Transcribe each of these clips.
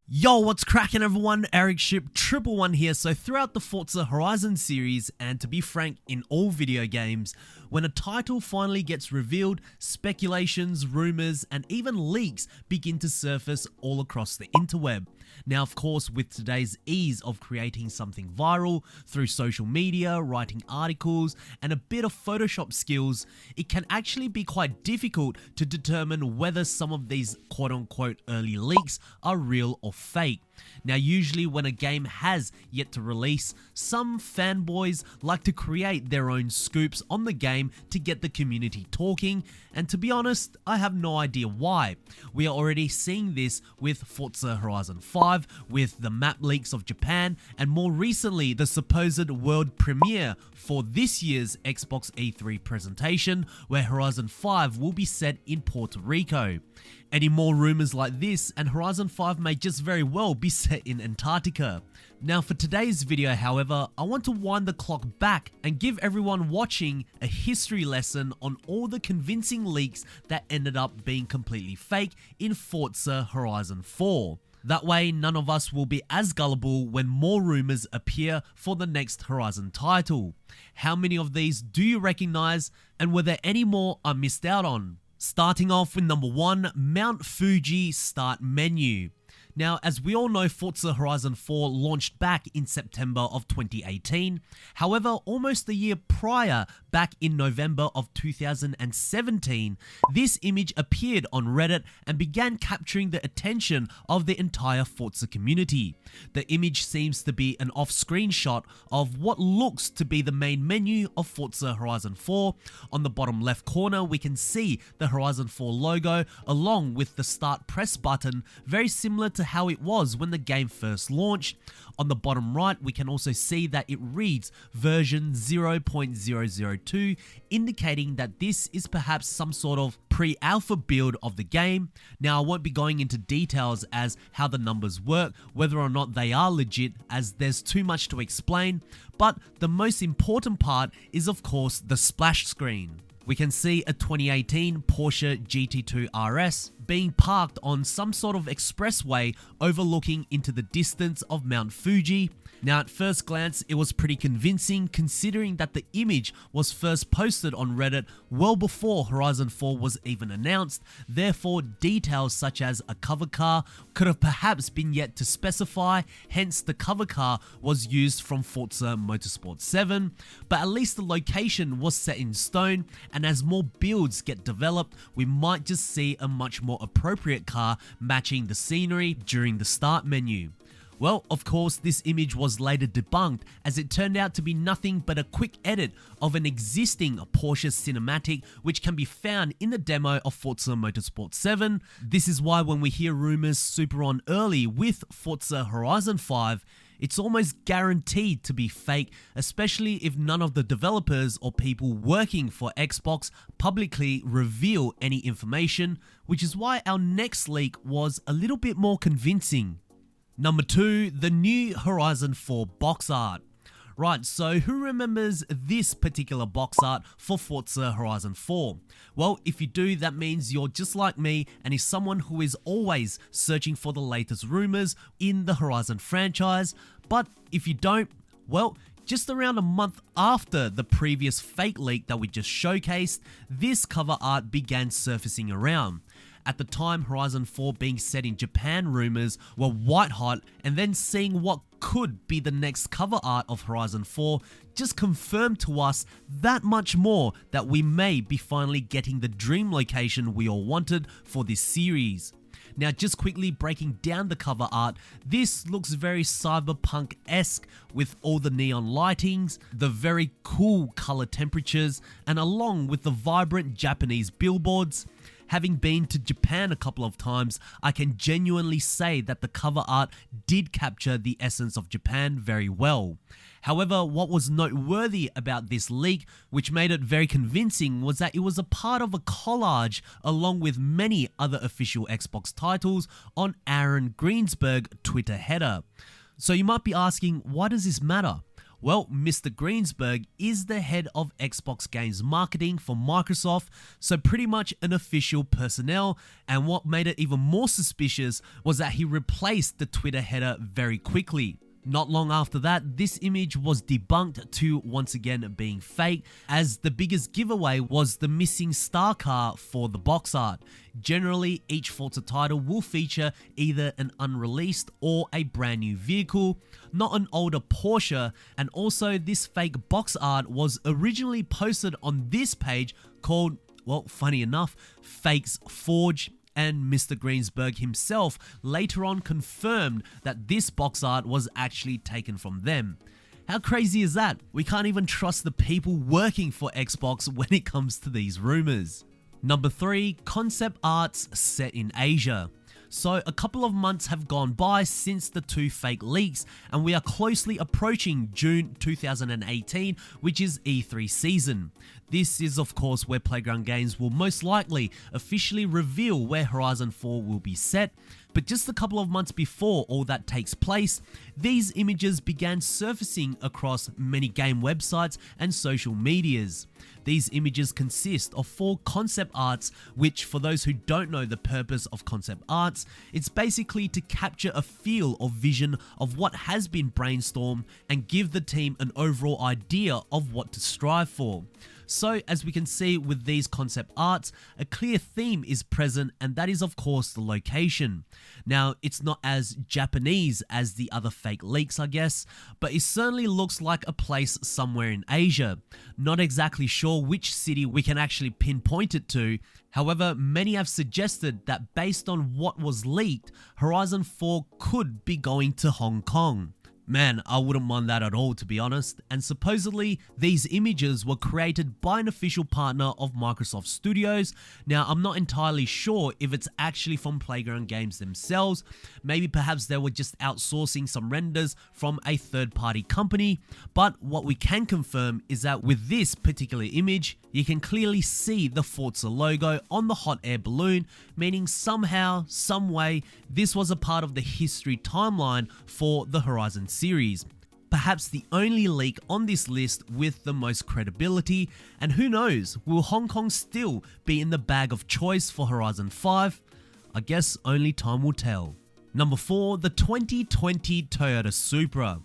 Yo, what's cracking everyone? Ericship 111 here. So throughout the Forza Horizon series, and to be frank, in all video games, when a title finally gets revealed, speculations, rumors, and even leaks begin to surface all across the interweb. Now, of course, with today's ease of creating something viral through social media, writing articles, and a bit of Photoshop skills, it can actually be quite difficult to determine whether some of these quote-unquote early leaks are real or fake. Now, usually when a game has yet to release, some fanboys like to create their own scoops on the game to get the community talking, and to be honest, I have no idea why. We are already seeing this with Forza Horizon 5, with the map leaks of Japan, and more recently the supposed world premiere for this year's Xbox E3 presentation, where Horizon 5 will be set in Puerto Rico. Any more rumors like this, and Horizon 5 may just very well be set in Antarctica. Now, for today's video, however, I want to wind the clock back and give everyone watching a history lesson on all the convincing leaks that ended up being completely fake in Forza Horizon 4. That way, none of us will be as gullible when more rumors appear for the next Horizon title. How many of these do you recognize, and were there any more I missed out on? Starting off with number 1, Mount Fuji start menu. Now, as we all know, Forza Horizon 4 launched back in September of 2018. However, almost a year prior, back in November of 2017, this image appeared on Reddit and began capturing the attention of the entire Forza community. The image seems to be an off-screen shot of what looks to be the main menu of Forza Horizon 4. On the bottom left corner, we can see the Horizon 4 logo along with the start press button, very similar to how it was when the game first launched. On the bottom right, we can also see that it reads version 0.002, indicating that this is perhaps some sort of pre-alpha build of the game. Now, I won't be going into details as how the numbers work, whether or not they are legit, as there's too much to explain, but the most important part is of course the splash screen. We can see a 2018 Porsche GT2 RS being parked on some sort of expressway overlooking into the distance of Mount Fuji. Now, at first glance, it was pretty convincing considering that the image was first posted on Reddit well before Horizon 4 was even announced. Therefore, details such as a cover car could have perhaps been yet to specify, hence the cover car was used from Forza Motorsport 7, but at least the location was set in stone, and as more builds get developed, we might just see a much more appropriate car matching the scenery during the start menu. Well, of course, this image was later debunked as it turned out to be nothing but a quick edit of an existing Porsche cinematic which can be found in the demo of Forza Motorsport 7. This is why when we hear rumors super on early with Forza Horizon 5, it's almost guaranteed to be fake, especially if none of the developers or people working for Xbox publicly reveal any information, which is why our next leak was a little bit more convincing. Number 2, the new Horizon 4 box art. Right, so who remembers this particular box art for Forza Horizon 4? Well, if you do, that means you're just like me and is someone who is always searching for the latest rumors in the Horizon franchise. But if you don't, well, just around a month after the previous fake leak that we just showcased, this cover art began surfacing around. At the time, Horizon 4 being set in Japan rumors were white hot, and then seeing what could be the next cover art of Horizon 4 just confirmed to us that much more that we may be finally getting the dream location we all wanted for this series. Now, just quickly breaking down the cover art, this looks very cyberpunk-esque with all the neon lightings, the very cool color temperatures, and along with the vibrant Japanese billboards. Having been to Japan a couple of times, I can genuinely say that the cover art did capture the essence of Japan very well. However, what was noteworthy about this leak, which made it very convincing, was that it was a part of a collage along with many other official Xbox titles on Aaron Greensberg's Twitter header. So you might be asking, why does this matter? Well, Mr. Greensberg is the head of Xbox Games Marketing for Microsoft, so pretty much an official personnel, and what made it even more suspicious was that he replaced the Twitter header very quickly. Not long after that, this image was debunked to once again being fake, as the biggest giveaway was the missing star car for the Boxart. Generally, each Forza title will feature either an unreleased or a brand new vehicle, not an older Porsche, and also this fake box art was originally posted on this page called, well, funny enough, Fakes Forge. And Mr. Greensberg himself later on confirmed that this box art was actually taken from them. How crazy is that? We can't even trust the people working for Xbox when it comes to these rumors. Number 3, concept arts set in Asia. So a couple of months have gone by since the 2 fake leaks, and we are closely approaching June 2018, which is E3 season. This is of course where Playground Games will most likely officially reveal where Horizon 4 will be set, but just a couple of months before all that takes place, these images began surfacing across many game websites and social medias. These images consist of 4 concept arts, which for those who don't know the purpose of concept arts, it's basically to capture a feel or vision of what has been brainstormed and give the team an overall idea of what to strive for. So as we can see with these concept arts, a clear theme is present, and that is of course the location. Now it's not as Japanese as the other fake leaks I guess, but it certainly looks like a place somewhere in Asia. Not exactly sure which city we can actually pinpoint it to, however many have suggested that based on what was leaked, Horizon 4 could be going to Hong Kong. Man, I wouldn't mind that at all to be honest, and supposedly these images were created by an official partner of Microsoft Studios. Now I'm not entirely sure if it's actually from Playground Games themselves, maybe perhaps they were just outsourcing some renders from a third-party company, but what we can confirm is that with this particular image, you can clearly see the Forza logo on the hot air balloon, meaning somehow, some way, this was a part of the history timeline for the Horizon series. Perhaps the only leak on this list with the most credibility, and who knows, will Hong Kong still be in the bag of choice for Horizon 5? I guess only time will tell. Number 4, the 2020 Toyota Supra.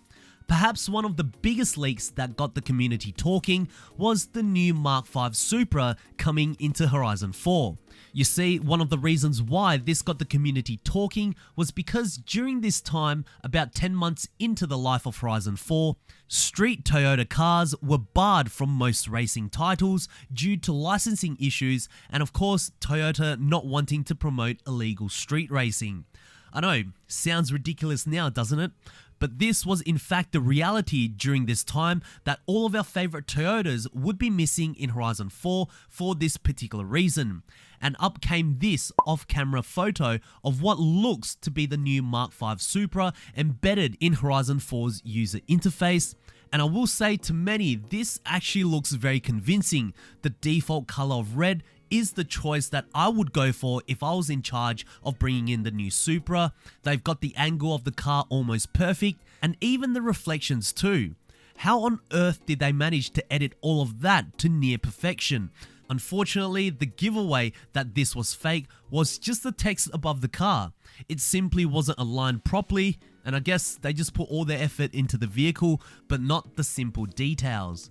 Perhaps one of the biggest leaks that got the community talking was the new Mark V Supra coming into Horizon 4. You see, one of the reasons why this got the community talking was because during this time, about 10 months into the life of Horizon 4, street Toyota cars were barred from most racing titles due to licensing issues, and of course, Toyota not wanting to promote illegal street racing. I know, sounds ridiculous now, doesn't it? But this was in fact the reality during this time, that all of our favorite Toyotas would be missing in Horizon 4 for this particular reason. And up came this off-camera photo of what looks to be the new Mark V Supra embedded in Horizon 4's user interface. And I will say to many, this actually looks very convincing. The default color of red is the choice that I would go for if I was in charge of bringing in the new Supra. They've got the angle of the car almost perfect, and even the reflections too. How on earth did they manage to edit all of that to near perfection? Unfortunately, the giveaway that this was fake was just the text above the car. It simply wasn't aligned properly, and I guess they just put all their effort into the vehicle, but not the simple details.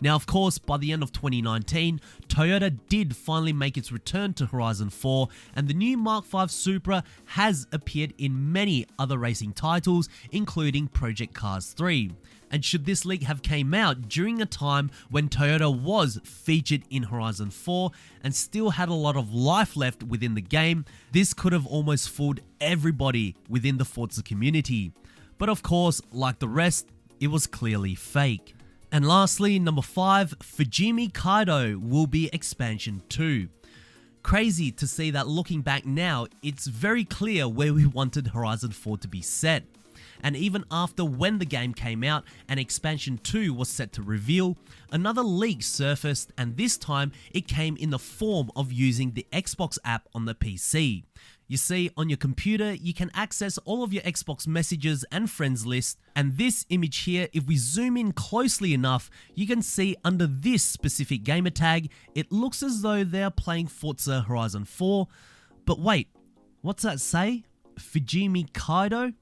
Now, of course, by the end of 2019, Toyota did finally make its return to Horizon 4, and the new Mark V Supra has appeared in many other racing titles, including Project Cars 3. And should this leak have came out during a time when Toyota was featured in Horizon 4 and still had a lot of life left within the game, this could have almost fooled everybody within the Forza community. But of course, like the rest, it was clearly fake. And lastly, number 5, Fujimi Kaido will be expansion 2. Crazy to see that looking back now, it's very clear where we wanted Horizon 4 to be set. and even after when the game came out and Expansion 2 was set to reveal, another leak surfaced, and this time it came in the form of using the Xbox app on the PC. You see, on your computer, you can access all of your Xbox messages and friends list, and this image here, if we zoom in closely enough, you can see under this specific gamer tag, it looks as though they are playing Forza Horizon 4, but wait, what's that say? Fujimi Kaido?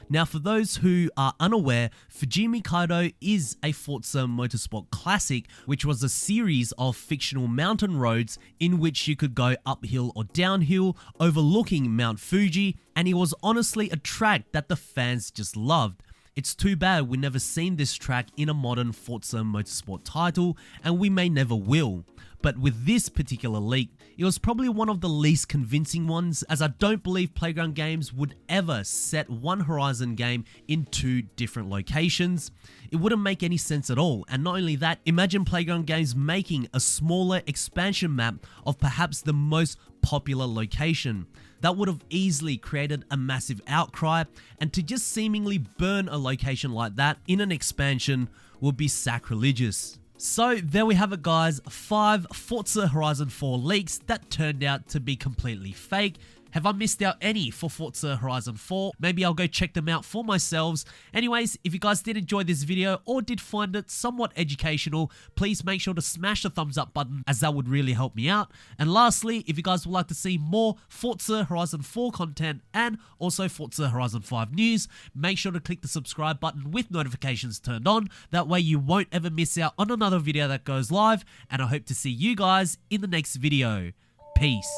Now, for those who are unaware, Fujimi Kaido is a Forza Motorsport classic, which was a series of fictional mountain roads in which you could go uphill or downhill, overlooking Mount Fuji, and it was honestly a track that the fans just loved. It's too bad we never seen this track in a modern Forza Motorsport title, and we may never will. But with this particular leak, it was probably one of the least convincing ones, as I don't believe Playground Games would ever set one Horizon game in two different locations. It wouldn't make any sense at all, and not only that, imagine Playground Games making a smaller expansion map of perhaps the most popular location. That would have easily created a massive outcry, and to just seemingly burn a location like that in an expansion would be sacrilegious. So there we have it, guys, 5 Forza Horizon 4 leaks that turned out to be completely fake. Have I missed out any for Forza Horizon 4? Maybe I'll go check them out for myself. Anyways, if you guys did enjoy this video or did find it somewhat educational, please make sure to smash the thumbs up button, as that would really help me out. And lastly, if you guys would like to see more Forza Horizon 4 content and also Forza Horizon 5 news, make sure to click the subscribe button with notifications turned on. That way you won't ever miss out on another video that goes live, and I hope to see you guys in the next video. Peace.